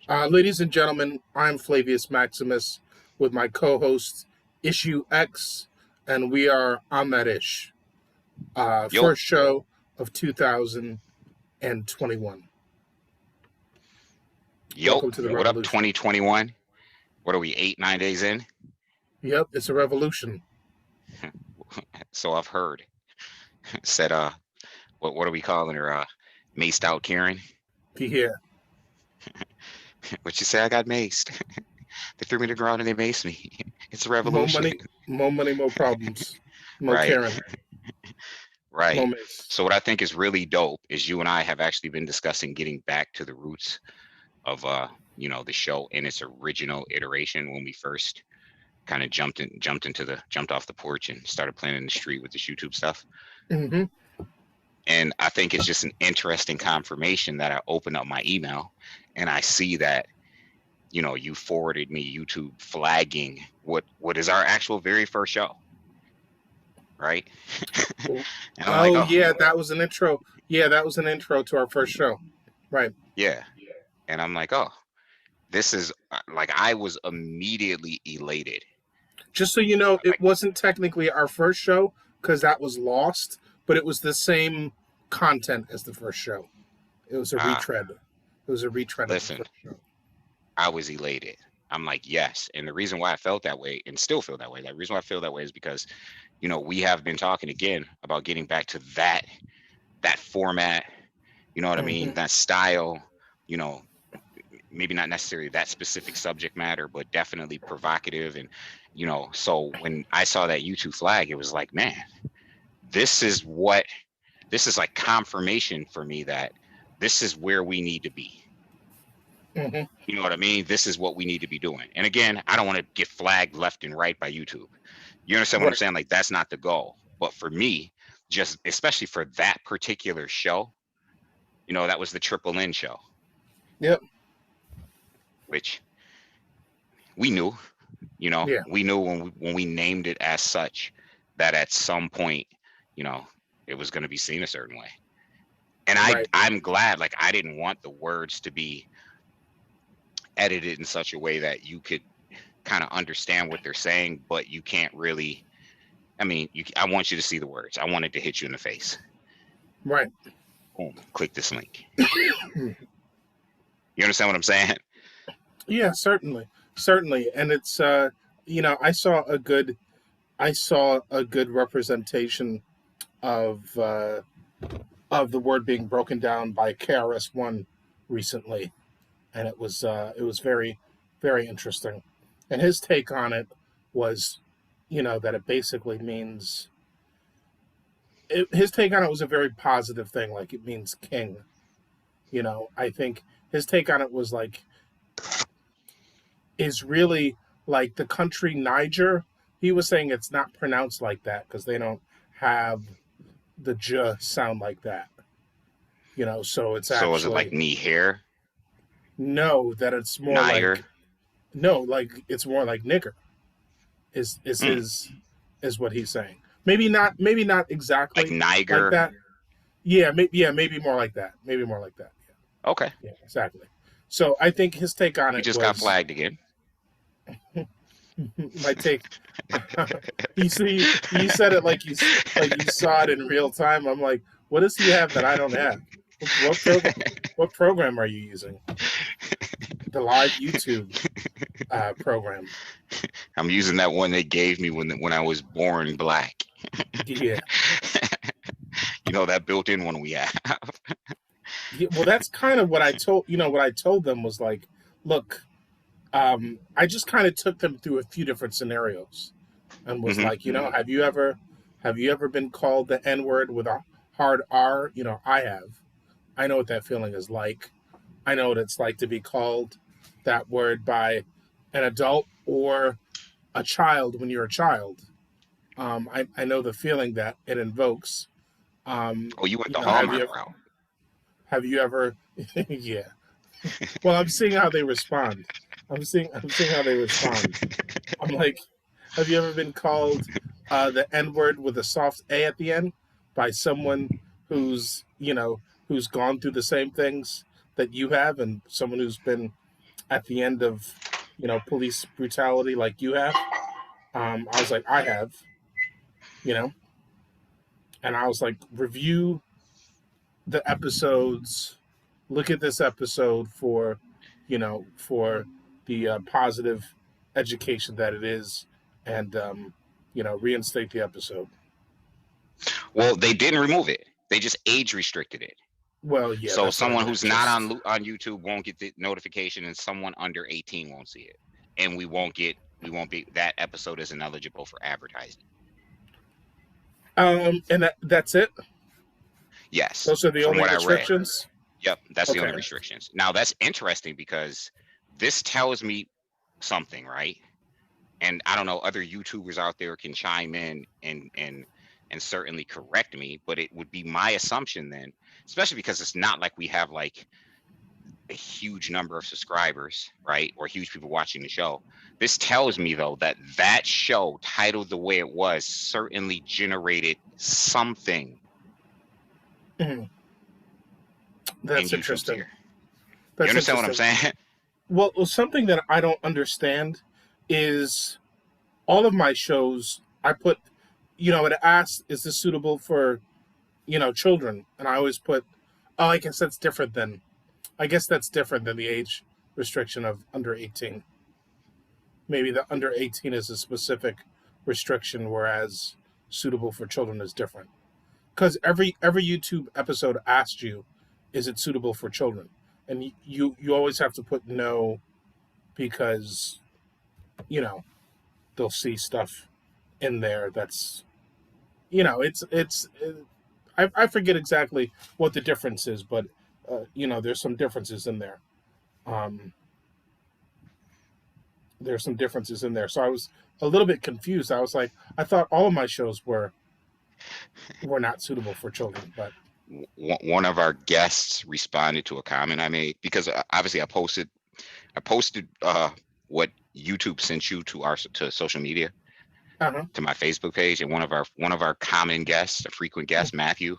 Ladies and gentlemen, I'm Flavius Maximus with my co-host Issue X, and we are on that ish. Yo, First show of 2021. yo, Welcome to the what up, revolution. 2021? What are we, 8, 9 days in? Yep, it's a revolution. So I've heard. Said, what are we calling her? Maced out Karen? Yeah, What you say? I got maced. They threw me to the ground and they maced me. It's a more revolution. money, more money, more problems. Mo Right, Karen, Mo right. Mace. So what I think is really dope is you and I have actually been discussing getting back to the roots of the show in its original iteration when we first kind of jumped off the porch and started playing in the street with this YouTube stuff. Mm-hmm. And I think it's just an interesting confirmation that I open up my email and I see that, you forwarded me YouTube flagging what is our actual very first show, right? And I'm like, Oh oh, yeah, that was an intro. Yeah, that was an intro to our first show. Right. yeah. And I'm like, oh, this is like I was immediately elated. Just so you know, it Like, wasn't technically our first show because that was lost, but it was the same content as the first show. It was a ah, retread. It was a retread of the listen, first show. I was elated. I'm like, yes. And the reason why I felt that way and still feel that way, the reason why I feel that way is because, we have been talking again about getting back to that format, you know what I mean? Mm-hmm. That style, you know, maybe not necessarily that specific subject matter, but definitely provocative. And, so when I saw that YouTube flag, it was like, man, this is what this is like confirmation for me that this is where we need to be. Mm-hmm. You know what I mean? This is what we need to be doing. And again, I don't want to get flagged left and right by YouTube. You understand what I'm Right. saying? Like, that's not the goal. But for me, just especially for that particular show, that was the Triple N show, Yep. which we knew, Yeah. we knew when we named it as such that at some point, you know, it was going to be seen a certain way. And Right. I'm glad, like, I didn't want the words to be edited in such a way that you could kind of understand what they're saying, but you can't really. I mean, I want you to see the words. I wanted to hit you in the face. Right. Boom, click this link. You understand what I'm saying? Yeah. Certainly. Certainly. And it's I saw a good representation of of the word being broken down by KRS-One recently, and it was very interesting. And his take on it was, that it basically means his take on it was a very positive thing, like it means king. I think his take on it was like is really like the country Niger. He was saying it's not pronounced like that because they don't have the j sound like that. So it's So is it like actually knee hair, no, that it's more like Niger, no, like it's more like nigger is mm, his is what he's saying. Maybe not like exactly like Niger? that. Yeah, maybe more like that. Maybe more like that. Okay, Yeah, exactly. So I think his take on you it just got was flagged again. my take. you see, you said it like you saw it in real time. I'm like, what does he have that I don't have? What program are you using? The live YouTube program. I'm using that one they gave me when I was born black. Yeah. That built-in one we have. Yeah, well, that's kind of what I told. What I told them was like, look, I just kind of took them through a few different scenarios, and was Hmm. like, have you ever been called the N word with a hard R? I have. I know what that feeling is like. I know what it's like to be called that word by an adult or a child when you're a child. I know the feeling that it invokes. Oh, you went the Have Hallmark you route. have you ever? Yeah. Well, I'm seeing how they respond. I'm seeing how they respond. I'm like, have you ever been called the N word with a soft A at the end by someone who's gone through the same things that you have, and someone who's been at the end of, police brutality like you have. I was like, I have, you know, and I was like, review the episodes, look at this episode for, for the positive education that it is, and reinstate the episode. Well, they didn't remove it. They just age restricted it. Well, yeah. So That's someone who's not on YouTube won't get the notification, and someone under 18 won't see it, and we won't be that episode isn't eligible for advertising. And that's it. Yes, those are the only restrictions. Yep, that's the only restrictions. Now that's interesting because this tells me something, right? And I don't know, other YouTubers out there can chime in and certainly correct me, but it would be my assumption then, especially because it's not like we have like a huge number of subscribers, right? Or huge people watching the show. This tells me though that show titled the way it was certainly generated something. Mm-hmm. That's in interesting. You understand what I'm saying? Well, something that I don't understand is all of my shows I put, it asks, is this suitable for, children? And I always put, I guess that's different than the age restriction of under 18. Maybe the under 18 is a specific restriction, whereas suitable for children is different. Because every YouTube episode asks you, is it suitable for children? And you always have to put no, because, they'll see stuff in there that's, I forget exactly what the difference is, but, there's some differences in there. There's some differences in there. So I was a little bit confused. I was like, I thought all of my shows were not suitable for children, but one of our guests responded to a comment I made, because obviously I posted what YouTube sent you to social media, to my Facebook page, and one of our common guests, a frequent guest, Matthew,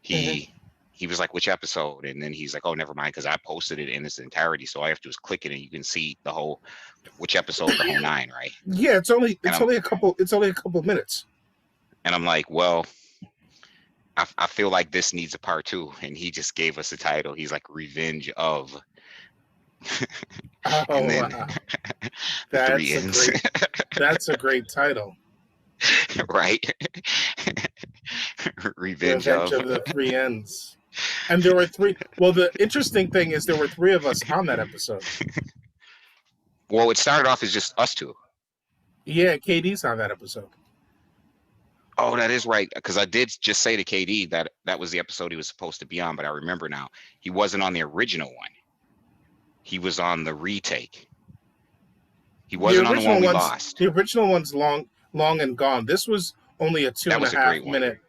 he was like, which episode? And then he's like, oh, never mind, because I posted it in its entirety, so all I have to do is click it and you can see the whole which episode, the whole 9, right? Yeah, it's only a couple minutes. And I'm like, well, I feel like this needs a part 2, and he just gave us a title. He's like, Revenge of. And then, wow. That's a great title. Right? Revenge of the 3 ends. And there were 3. Well, the interesting thing is there were 3 of us on that episode. Well, it started off as just us 2. Yeah, KD's on that episode. Oh, that is right. Because I did just say to KD that was the episode he was supposed to be on, but I remember now. He wasn't on the original one. He was on the retake. He wasn't on the one we lost. The original one's long and gone. This was only a 2.5 minute.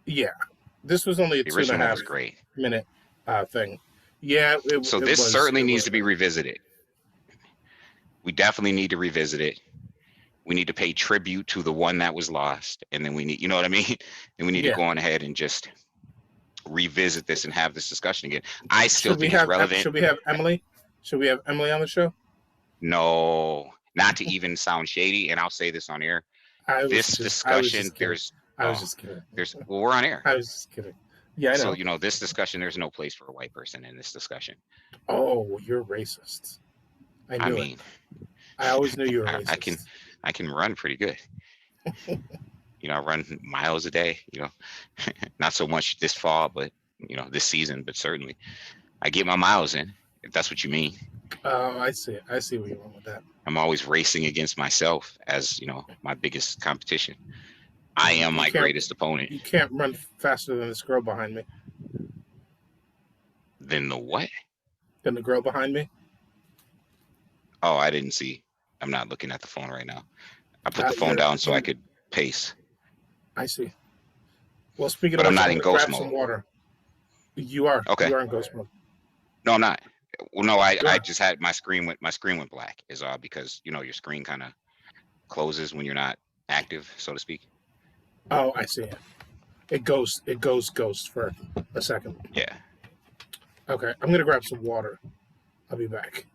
Yeah. This was only a 2.5 minute thing. Yeah. So this certainly needs to be revisited. We definitely need to revisit it. We need to pay tribute to the one that was lost. And then we need, you know what I mean? And we need to go on ahead and just revisit this and have this discussion again. I still think it's relevant. Should we have Emily? Should we have Emily on the show? No, not to even sound shady. And I'll say this on air. I was just kidding. Well, we're on air. I was just kidding. Yeah, I know. So, this discussion, there's no place for a white person in this discussion. Oh, you're racist. I mean, I always knew you were racist. I can run pretty good. I run miles a day, not so much this fall, but, this season, but certainly I get my miles in, if that's what you mean. Oh, I see. I see where you went with that. I'm always racing against myself as, my biggest competition. I am my greatest opponent. You can't run faster than this girl behind me. Than the what? Than the girl behind me? Oh, I didn't see. I'm not looking at the phone right now. I put the phone down so I could pace. I see. Well, speaking but of, I'm not in ghost mode. Some water. You are. Okay. You are in ghost mode. No, I'm not. Well, no, I just had my screen went black is all because your screen kind of closes when you're not active, so to speak. Oh, I see. It goes ghost for a second. Yeah. Okay, I'm gonna grab some water. I'll be back.